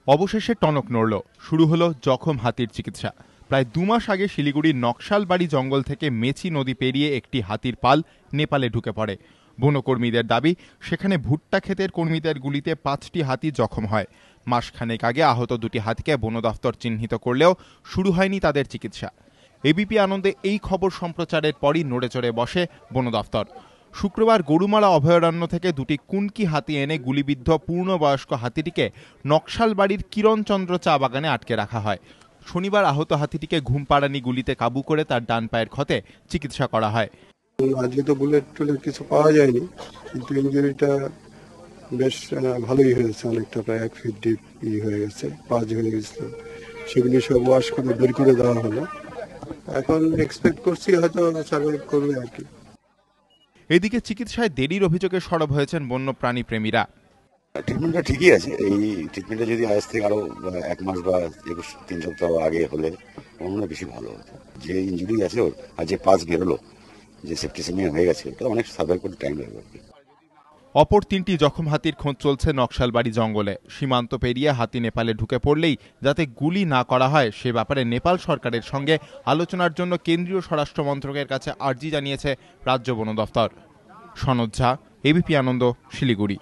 অবশেষে টনক নড়ল, শুরু হলো জখম হাতির চিকিৎসা। প্রায় 2 মাস আগে শিলিগুড়ির নকশালবাড়ি জঙ্গল থেকে মেচি নদী পেরিয়ে একটি হাতির পাল নেপালে ঢুকে পড়ে। বনকর্মীদের দাবি, সেখানে ভুট্টা ক্ষেতের কর্মীদের গুলিতে 5টি হাতি জখম হয়। মাসখানেক আগে আহত 2টি হাতিকে বন দফতর চিহ্নিত করলেও শুরু হয়নি তাদের চিকিৎসা। এবিপি আনন্দে এই খবর সম্প্রচারের পরই নড়েচড়ে বসে বন দফতর। শুক্রবার গরুমারা অভয়ারণ্য থেকে 2টি কুনকি হাতি এনে গুলিবিদ্ধ পূর্ণবয়স্ক হাতিটিকে নকশালবাড়ির কিরণচন্দ্র চা বাগানে আটকে রাখা হয়। শনিবার আহত হাতিটিকে ঘুমপাড়ানি গুলিতে কাবু করে তার ডান পায়ের ক্ষতে চিকিৎসা করা হয়। আজকে তো বুলেট টুলেট কিছু পাওয়া যায়নি, কিন্তু ইঞ্জুরিটা বেশ ভালোই হয়েছে, অনেকটা প্রায় 1 ফিট ডিপ হয়ে গেছে, পাঁচ হয়ে গেছিল, সেগুলি সব ওয়াশ করে বের করে দেওয়া হলো। এখন এক্সপেক্ট করছি হয়তো সার্ভাইভ করবে আর কি। এদিকে চিকিৎসায় দেরির অভিযোগে সরব হয়েছেন বন্যপ্রাণী প্রেমীরা। ট্রিটমেন্টটা ঠিকই আছে। এই ট্রিটমেন্টটা যদি আজ থেকে আরো 1 মাস বা 3 সপ্তাহ আগে হলে আমার মনে হয় বেশি ভালো হতো। যে ইঞ্জুরি আছে ওর আর যে পাস বেরোলো, যে সেপ্টিসেমিয়া হয়ে গেছে, ওটা অনেক সার্ভাইভ করতে টাইম লাগবে আর কি। অপর 3টি জখম হাতির খোঁজ চলছে নকশালবাড়ি জঙ্গলে। সীমান্ত পেরিয়ে হাতি নেপালে ঢুকে পড়লেই যাতে গুলি না করা হয় সে ব্যাপারে নেপাল সরকারের সঙ্গে আলোচনার জন্য কেন্দ্রীয় স্বরাষ্ট্র মন্ত্রকের কাছে আর্জি জানিয়েছে রাজ্য বন দফতর। সনদ ঝা, এবিপি আনন্দ, শিলিগুড়ি।